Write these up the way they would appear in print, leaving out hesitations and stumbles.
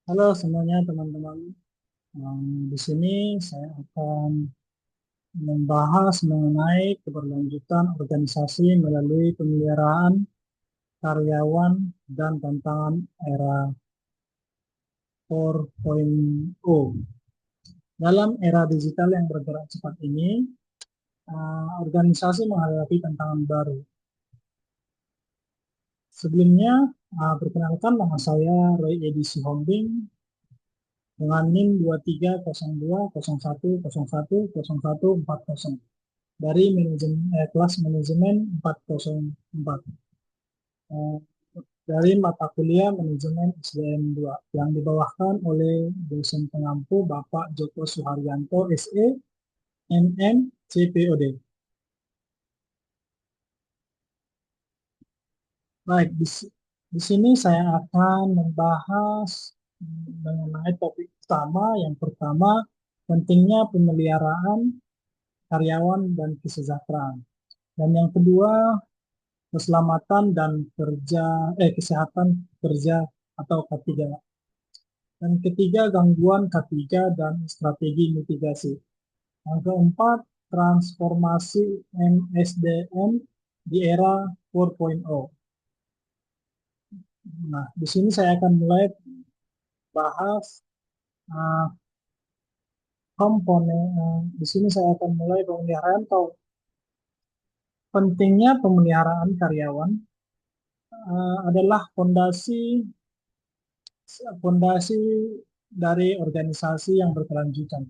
Halo semuanya teman-teman. Di sini saya akan membahas mengenai keberlanjutan organisasi melalui pemeliharaan karyawan dan tantangan era 4.0. Dalam era digital yang bergerak cepat ini, organisasi menghadapi tantangan baru. Sebelumnya, perkenalkan nama saya Roy Edi Sihombing dengan NIM 230201010140 dari kelas manajemen 404 eh, dari mata kuliah manajemen SDM 2 yang dibawakan oleh dosen pengampu Bapak Joko Suharyanto SE MM CPOD. Baik, di sini saya akan membahas mengenai topik utama. Yang pertama, pentingnya pemeliharaan karyawan dan kesejahteraan. Dan yang kedua, keselamatan dan kesehatan kerja atau K3. Dan ketiga, gangguan K3 dan strategi mitigasi. Yang keempat, transformasi MSDM di era 4.0. Nah, di sini saya akan mulai bahas uh, komponen. Di sini saya akan mulai pemeliharaan atau pentingnya pemeliharaan karyawan adalah fondasi dari organisasi yang berkelanjutan.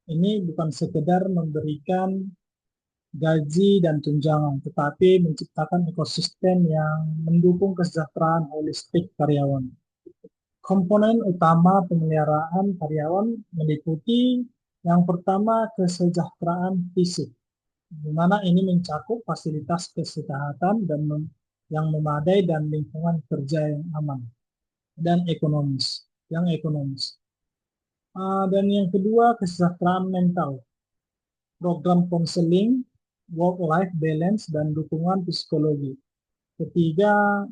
Ini bukan sekedar memberikan gaji dan tunjangan, tetapi menciptakan ekosistem yang mendukung kesejahteraan holistik karyawan. Komponen utama pemeliharaan karyawan meliputi yang pertama kesejahteraan fisik, di mana ini mencakup fasilitas kesehatan dan yang memadai dan lingkungan kerja yang aman dan ekonomis. Dan yang kedua, kesejahteraan mental, program konseling, work-life balance, dan dukungan psikologi. Ketiga,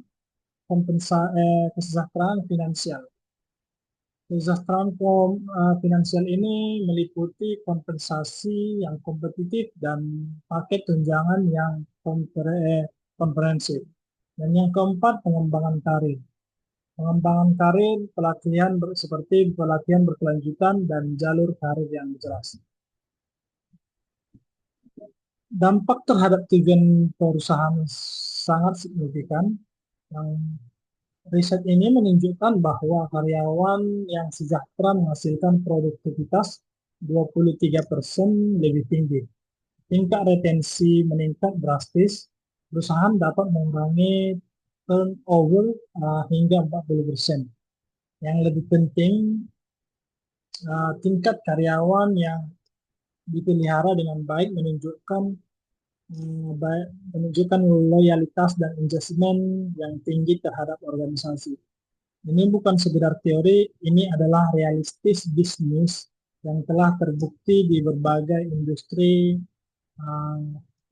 kesejahteraan finansial. Kesejahteraan finansial ini meliputi kompensasi yang kompetitif dan paket tunjangan yang komprehensif. Dan yang keempat, pengembangan karir. Pengembangan karir, seperti pelatihan berkelanjutan dan jalur karir yang jelas. Dampak terhadap tujuan perusahaan sangat signifikan. Yang riset ini menunjukkan bahwa karyawan yang sejahtera menghasilkan produktivitas 23% lebih tinggi. Tingkat retensi meningkat drastis. Perusahaan dapat mengurangi turnover hingga 40%. Yang lebih penting, tingkat karyawan yang dipelihara dengan baik menunjukkan loyalitas dan engagement yang tinggi terhadap organisasi. Ini bukan sekedar teori, ini adalah realistis bisnis yang telah terbukti uh,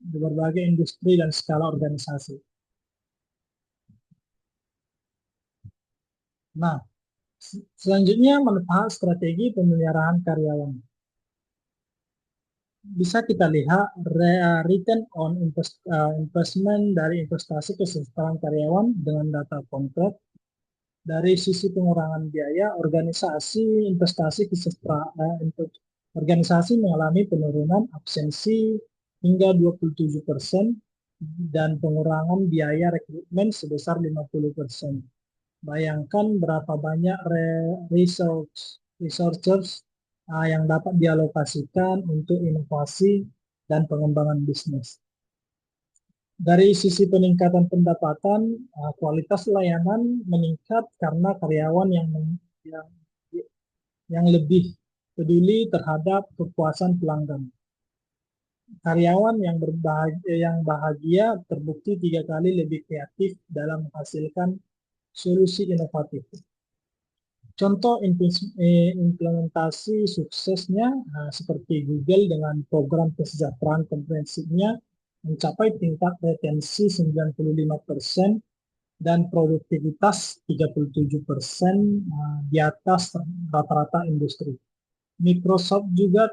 di berbagai industri dan skala organisasi. Nah, selanjutnya manfaat strategi pemeliharaan karyawan. Bisa kita lihat return on investment dari investasi kesejahteraan karyawan dengan data konkret. Dari sisi pengurangan biaya, organisasi mengalami penurunan absensi hingga 27% dan pengurangan biaya rekrutmen sebesar 50%. Bayangkan berapa banyak researchers yang dapat dialokasikan untuk inovasi dan pengembangan bisnis. Dari sisi peningkatan pendapatan, kualitas layanan meningkat karena karyawan yang, yang lebih peduli terhadap kepuasan pelanggan. Karyawan yang bahagia terbukti 3 kali lebih kreatif dalam menghasilkan solusi inovatif. Contoh implementasi suksesnya seperti Google dengan program kesejahteraan komprehensifnya mencapai tingkat retensi 95% dan produktivitas 37% di atas rata-rata industri. Microsoft juga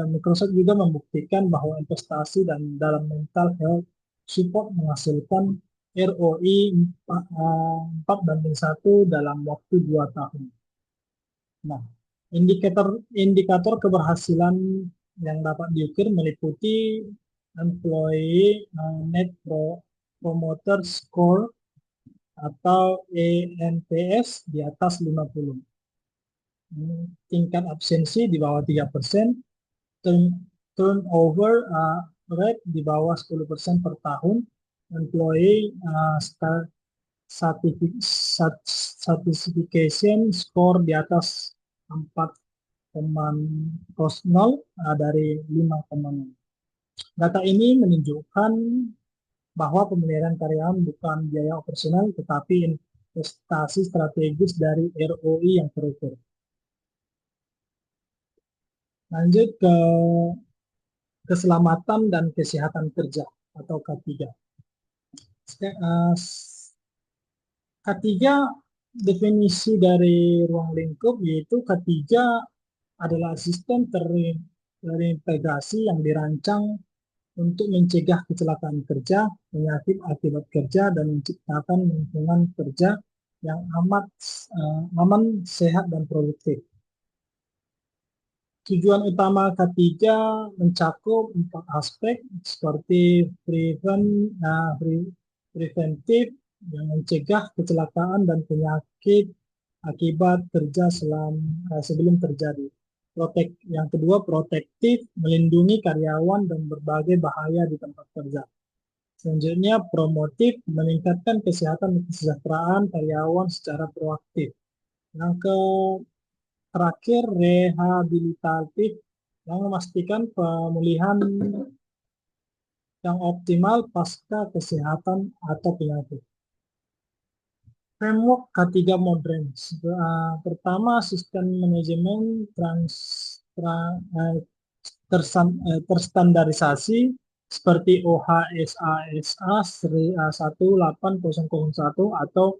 Microsoft juga membuktikan bahwa investasi dan dalam mental health support menghasilkan ROI 4:1 dalam waktu 2 tahun. Nah, indikator keberhasilan yang dapat diukir meliputi Employee Net Promoter Score atau ENPS di atas 50. Tingkat absensi di bawah 3%, turnover rate di bawah 10% per tahun, employee certification score di atas 4,0 dari 5,0. Data ini menunjukkan bahwa pemeliharaan karyawan bukan biaya operasional tetapi investasi strategis dari ROI yang terukur. Lanjut ke keselamatan dan kesehatan kerja atau K3. K3 definisi dari ruang lingkup yaitu K3 adalah sistem terintegrasi yang dirancang untuk mencegah kecelakaan kerja, penyakit akibat kerja, dan menciptakan lingkungan kerja yang aman, sehat, dan produktif. Tujuan utama K3 mencakup 4 aspek seperti preventif yang mencegah kecelakaan dan penyakit akibat kerja sebelum terjadi. Yang kedua, protektif, melindungi karyawan dan berbagai bahaya di tempat kerja. Selanjutnya, promotif, meningkatkan kesehatan dan kesejahteraan karyawan secara proaktif. Yang terakhir, rehabilitatif, yang memastikan pemulihan yang optimal pasca kesehatan atau penyakit. Framework K3 modern. Pertama, sistem manajemen terstandarisasi seperti OHSASA 18001 atau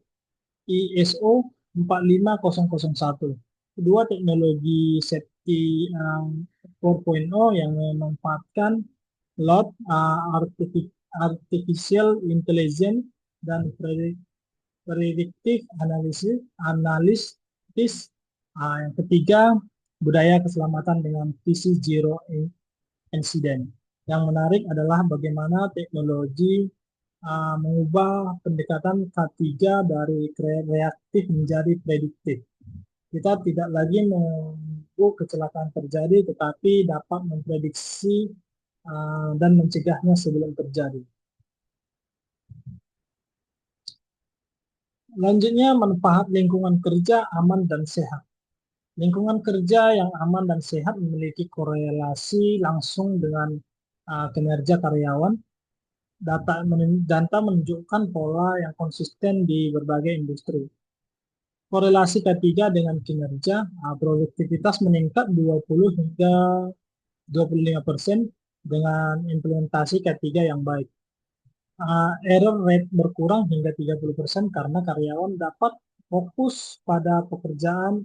ISO 45001. Kedua, teknologi safety 4.0 yang memanfaatkan LOT, Artificial Intelligence, dan predictive analysis. Yang ketiga, budaya keselamatan dengan visi zero incident. Yang menarik adalah bagaimana teknologi mengubah pendekatan K3 dari reaktif menjadi prediktif. Kita tidak lagi menunggu kecelakaan terjadi, tetapi dapat memprediksi dan mencegahnya sebelum terjadi. Selanjutnya, manfaat lingkungan kerja aman dan sehat. Lingkungan kerja yang aman dan sehat memiliki korelasi langsung dengan kinerja karyawan. Data menunjukkan pola yang konsisten di berbagai industri. Korelasi K3 dengan kinerja, produktivitas meningkat 20 hingga 25% dengan implementasi K3 yang baik. Error rate berkurang hingga 30% karena karyawan dapat fokus pada pekerjaan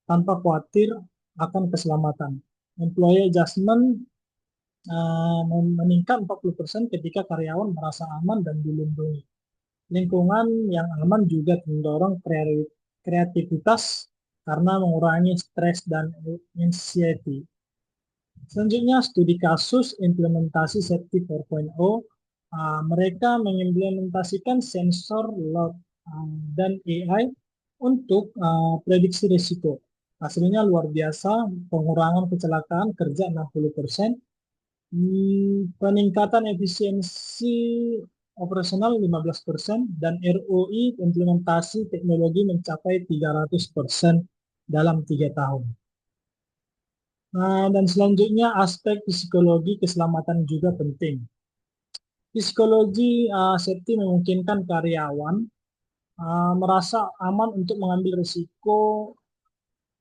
tanpa khawatir akan keselamatan. Employee adjustment meningkat 40% ketika karyawan merasa aman dan dilindungi. Lingkungan yang aman juga mendorong kreativitas karena mengurangi stres dan anxiety. Selanjutnya, studi kasus implementasi Safety 4.0. Mereka mengimplementasikan sensor load dan AI untuk prediksi risiko. Hasilnya luar biasa, pengurangan kecelakaan kerja 60%, peningkatan efisiensi operasional 15%, dan ROI implementasi teknologi mencapai 300% dalam 3 tahun. Dan selanjutnya aspek psikologi keselamatan juga penting. Psikologi safety memungkinkan karyawan merasa aman untuk mengambil risiko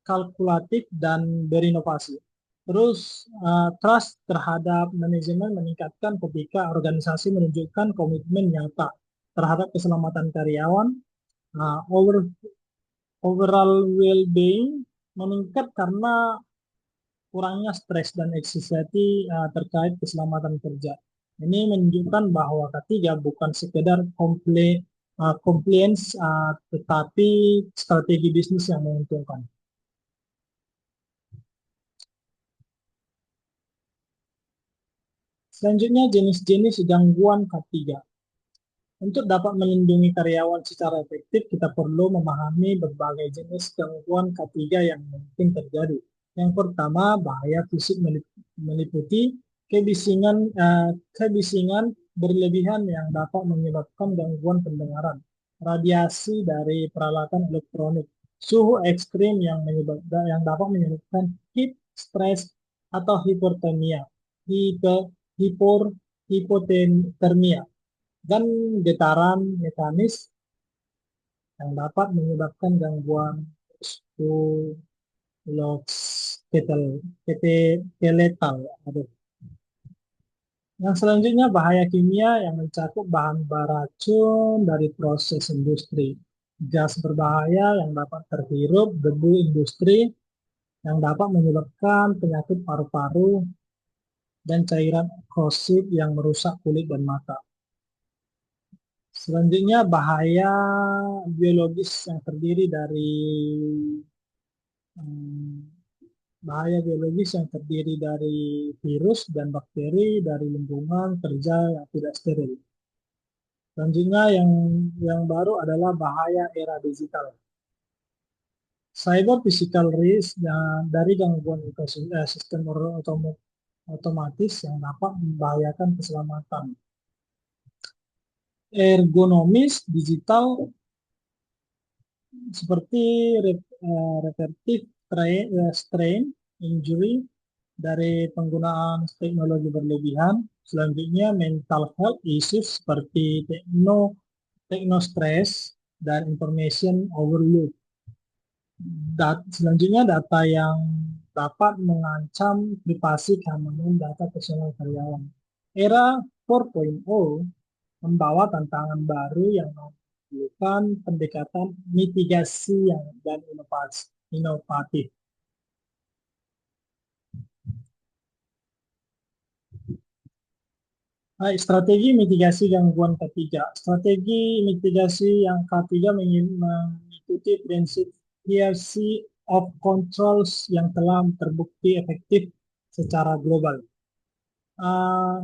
kalkulatif dan berinovasi. Terus trust terhadap manajemen meningkatkan ketika organisasi menunjukkan komitmen nyata terhadap keselamatan karyawan. Overall well-being meningkat karena kurangnya stres dan anxiety terkait keselamatan kerja. Ini menunjukkan bahwa ketiga bukan sekedar compliance, tetapi strategi bisnis yang menguntungkan. Selanjutnya, jenis-jenis gangguan K3. Untuk dapat melindungi karyawan secara efektif, kita perlu memahami berbagai jenis gangguan K3 yang mungkin terjadi. Yang pertama, bahaya fisik meliputi kebisingan berlebihan yang dapat menyebabkan gangguan pendengaran, radiasi dari peralatan elektronik, suhu ekstrim yang dapat menyebabkan heat stress atau hipotermia, hiper, hipotermia, dan getaran mekanis yang dapat menyebabkan gangguan muskuloskeletal. Aduh. Yang selanjutnya bahaya kimia yang mencakup bahan beracun dari proses industri, gas berbahaya yang dapat terhirup, debu industri yang dapat menyebabkan penyakit paru-paru, dan cairan korosif yang merusak kulit dan mata. Selanjutnya bahaya biologis yang terdiri dari hmm, bahaya biologis yang terdiri dari virus dan bakteri dari lingkungan kerja yang tidak steril. Selanjutnya yang baru adalah bahaya era digital. Cyber physical risk dari gangguan sistem otomatis yang dapat membahayakan keselamatan. Ergonomis digital seperti repetitive strain injury dari penggunaan teknologi berlebihan. Selanjutnya mental health issues seperti techno stress dan information overload. Selanjutnya data yang dapat mengancam privasi keamanan data personal karyawan. Era 4.0 membawa tantangan baru yang memerlukan pendekatan mitigasi dan inovatif. Baik, strategi mitigasi gangguan ketiga. Strategi mitigasi yang ketiga mengikuti prinsip hierarchy of controls yang telah terbukti efektif secara global. Uh,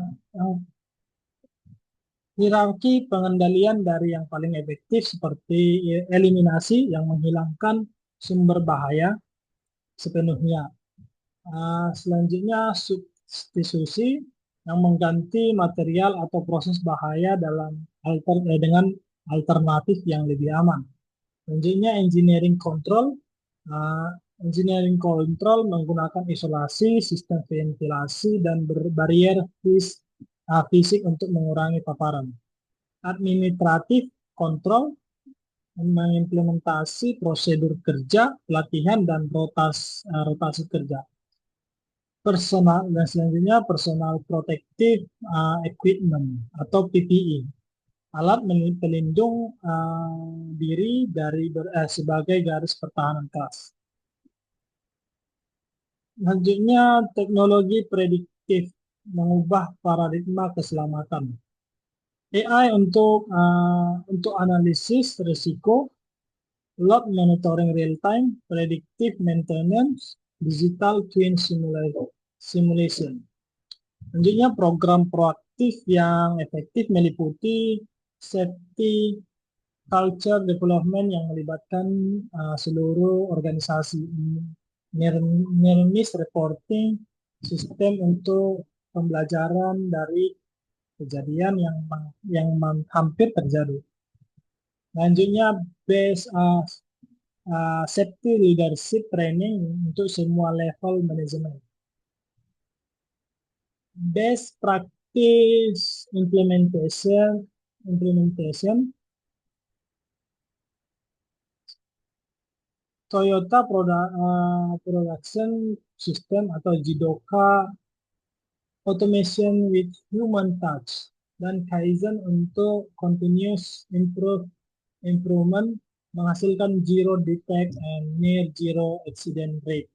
Hierarki pengendalian dari yang paling efektif seperti eliminasi yang menghilangkan sumber bahaya sepenuhnya. Selanjutnya substitusi yang mengganti material atau proses bahaya dengan alternatif yang lebih aman. Selanjutnya engineering control menggunakan isolasi, sistem ventilasi, dan barier fisik untuk mengurangi paparan. Administratif control mengimplementasi prosedur kerja, pelatihan, dan rotasi kerja. Personal dan selanjutnya personal protective equipment atau PPE, alat pelindung diri sebagai garis pertahanan keras. Selanjutnya teknologi prediktif mengubah paradigma keselamatan. AI untuk analisis risiko, load monitoring real time, predictive maintenance, digital twin simulation. Selanjutnya program proaktif yang efektif meliputi safety culture development yang melibatkan seluruh organisasi, near-miss reporting, sistem untuk pembelajaran dari kejadian yang hampir terjadi. Selanjutnya base safety leadership training untuk semua level manajemen. Best practice implementation Toyota Production System atau JIDOKA, Automation with Human Touch, dan Kaizen untuk Continuous Improvement menghasilkan zero defect and near zero accident rate.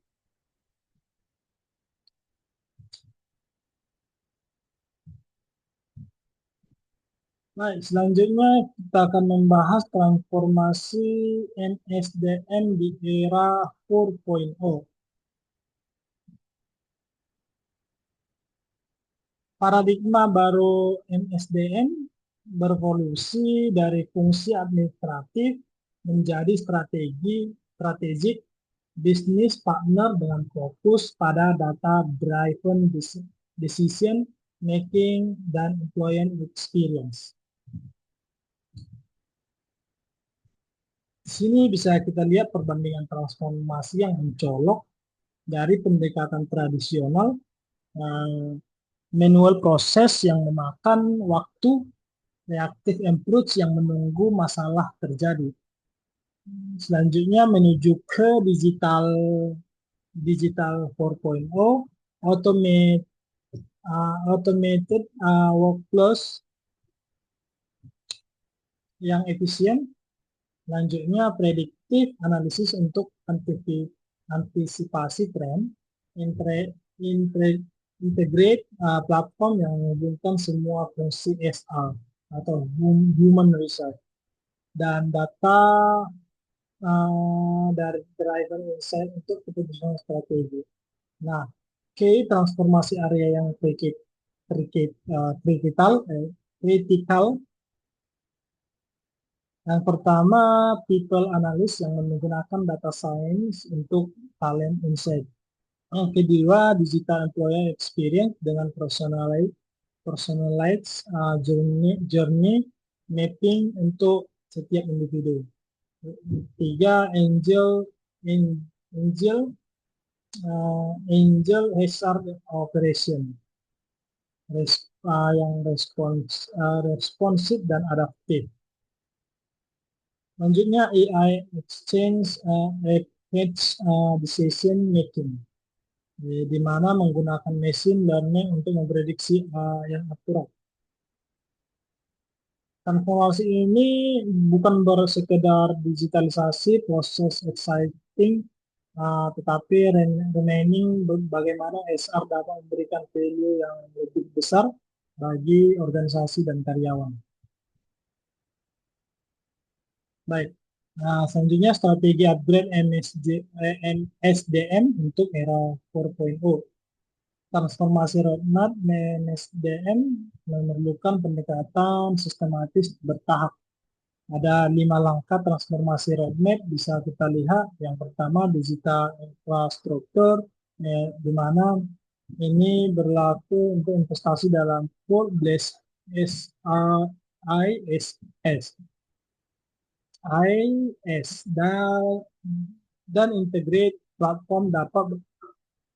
Baik, selanjutnya kita akan membahas transformasi MSDM di era 4.0. Paradigma baru MSDM berevolusi dari fungsi administratif menjadi strategik bisnis partner dengan fokus pada data driven decision making dan employee experience. Di sini bisa kita lihat perbandingan transformasi yang mencolok dari pendekatan tradisional, manual proses yang memakan waktu, reactive approach yang menunggu masalah terjadi. Selanjutnya menuju ke digital 4.0, automated workflows yang efisien. Selanjutnya prediktif analisis untuk antisipasi tren, integrate platform yang menghubungkan semua fungsi SR atau human research, dan data dari driver insight untuk keputusan strategi. Nah, transformasi area yang kritikal. Yang pertama, people analyst yang menggunakan data science untuk talent insight. Yang kedua, digital employee experience dengan personalized journey mapping untuk setiap individu. Tiga, angel HR operation yang responsif dan adaptif. Selanjutnya AI exchange decision making, di mana menggunakan machine learning untuk memprediksi yang akurat. Transformasi ini bukan bersekedar digitalisasi proses exciting, tetapi remaining bagaimana HR dapat memberikan value yang lebih besar bagi organisasi dan karyawan. Baik, selanjutnya strategi upgrade MSDM untuk era 4.0. Transformasi roadmap MSDM memerlukan pendekatan sistematis bertahap. Ada 5 langkah transformasi roadmap bisa kita lihat. Yang pertama, digital infrastruktur, di mana ini berlaku untuk investasi dalam cloud-based IS dan integrate platform dapat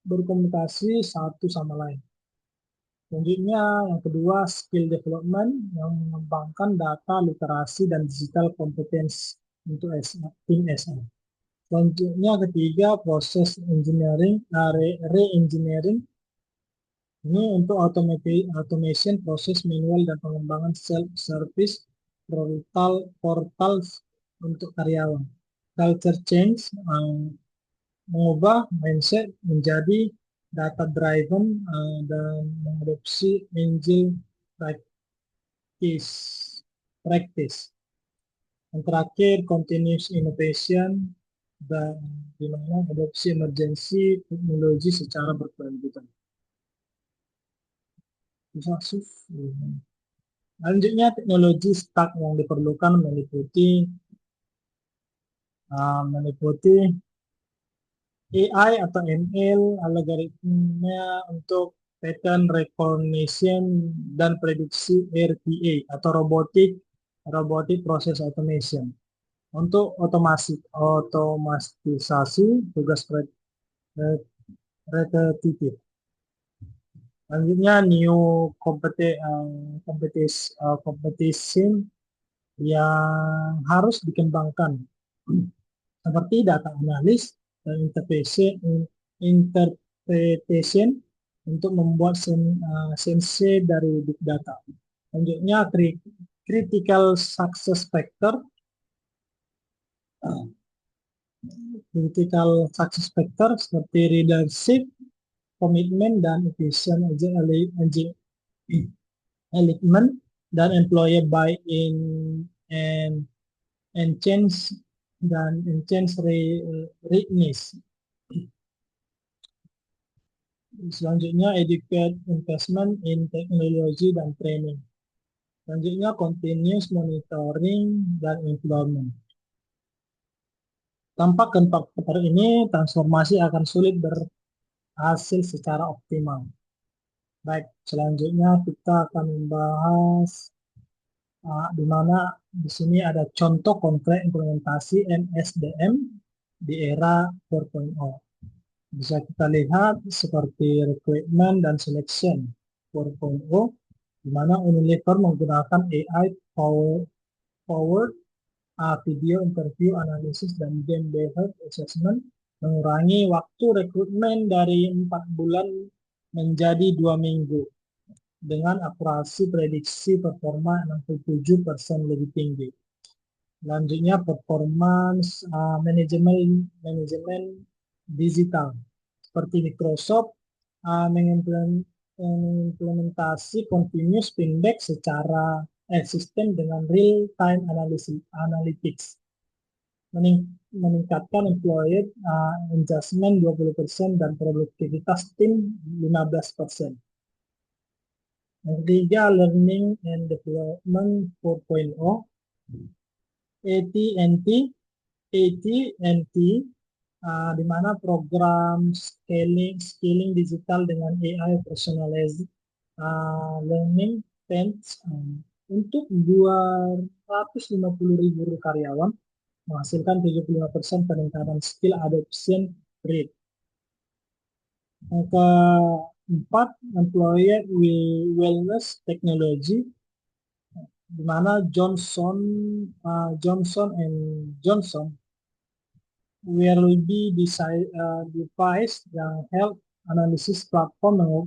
berkomunikasi satu sama lain. Selanjutnya, yang kedua, skill development yang mengembangkan data, literasi, dan digital competence untuk tim SR. Selanjutnya, ketiga, proses engineering, re-engineering. Ini untuk automation, proses manual, dan pengembangan self-service portal untuk karyawan. Culture change, mengubah mindset menjadi data driven dan mengadopsi agile practice. Yang terakhir, continuous innovation, dan di mana adopsi emergency teknologi secara berkelanjutan. Selanjutnya, teknologi stack yang diperlukan meliputi AI atau ML, algoritma untuk pattern recognition dan prediksi RPA atau robotic process automation untuk otomatisasi tugas repetitif. Selanjutnya, new competition yang harus dikembangkan. seperti data analis dan interpretation untuk membuat sense dari big data. Selanjutnya, critical success factor. Critical success factor seperti leadership, komitmen, dan efficient alignment, dan employee buy-in and change readiness. Selanjutnya, educate investment in teknologi dan training. Selanjutnya, continuous monitoring dan employment. Tanpa keempat faktor ini, transformasi akan sulit berhasil secara optimal. Baik, selanjutnya kita akan membahas di mana di sini ada contoh konkret implementasi MSDM di era 4.0. Bisa kita lihat seperti recruitment dan selection 4.0, di mana Unilever menggunakan AI powered video interview analysis dan game-based assessment, mengurangi waktu rekrutmen dari 4 bulan menjadi 2 minggu dengan akurasi prediksi performa 67% lebih tinggi. Selanjutnya, performance manajemen digital seperti Microsoft mengimplementasi continuous feedback secara sistem dengan real time analytics, meningkatkan employee engagement 20% dan produktivitas tim 15%. Yang ketiga, learning and development 4.0. AT&T di mana program scaling digital dengan AI personalized learning plans untuk 250.000 karyawan menghasilkan 75% peningkatan skill adoption rate. Yang keempat, employee wellness technology, di mana Johnson & Johnson will be device yang health analysis platform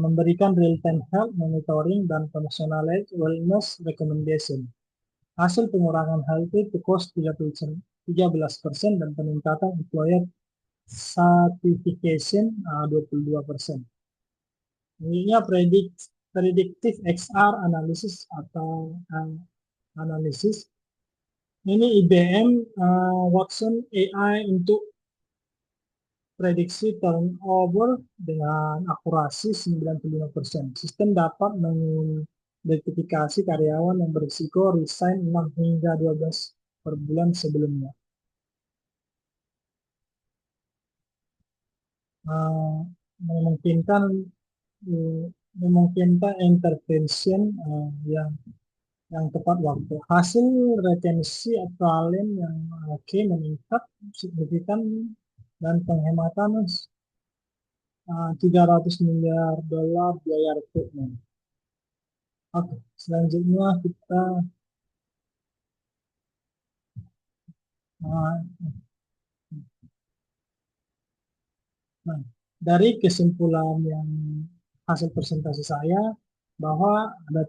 memberikan real-time health monitoring dan personalized wellness recommendation. Hasil pengurangan health cost 13% dan peningkatan employer certification 22%. Selanjutnya, predictive XR analysis atau analisis. Ini IBM Watson AI untuk prediksi turnover dengan akurasi 95%. Sistem dapat mengidentifikasi karyawan yang berisiko resign 6 hingga 12 per bulan sebelumnya. Memungkinkan intervention yang tepat waktu. Hasil retensi talent yang meningkat signifikan dan penghematan $300 miliar biaya rekrutmen. Oke, selanjutnya kita dari kesimpulan yang hasil presentasi saya, bahwa ada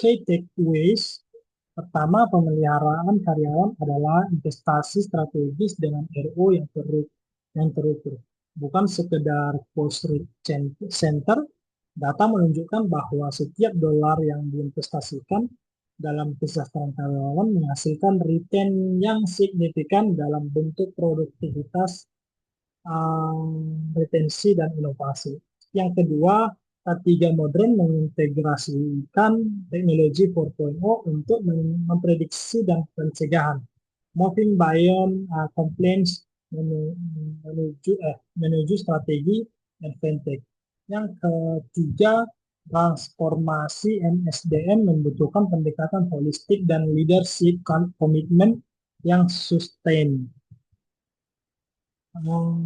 key takeaways. Pertama, pemeliharaan karyawan adalah investasi strategis dengan RO yang terukur. Bukan sekedar cost center. Data menunjukkan bahwa setiap dolar yang diinvestasikan dalam kesejahteraan karyawan menghasilkan return yang signifikan dalam bentuk produktivitas, retensi, dan inovasi. Yang kedua, K3 Modern mengintegrasikan teknologi 4.0 untuk memprediksi dan pencegahan, moving beyond complaints menuju strategi advantage. Yang ketiga, transformasi MSDM membutuhkan pendekatan holistik dan leadership komitmen yang sustain.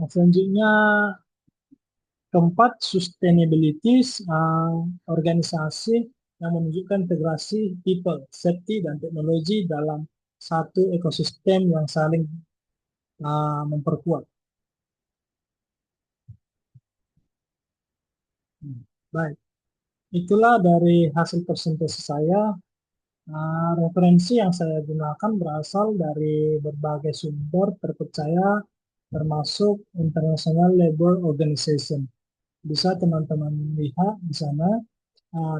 Selanjutnya, keempat, sustainability, organisasi yang menunjukkan integrasi people, safety, dan teknologi dalam satu ekosistem yang saling memperkuat. Baik, itulah dari hasil presentasi saya. Referensi yang saya gunakan berasal dari berbagai sumber terpercaya, termasuk International Labour Organization. Bisa teman-teman lihat di sana,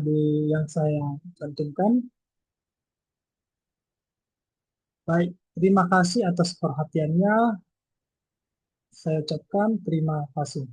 di yang saya cantumkan. Baik, terima kasih atas perhatiannya. Saya ucapkan terima kasih.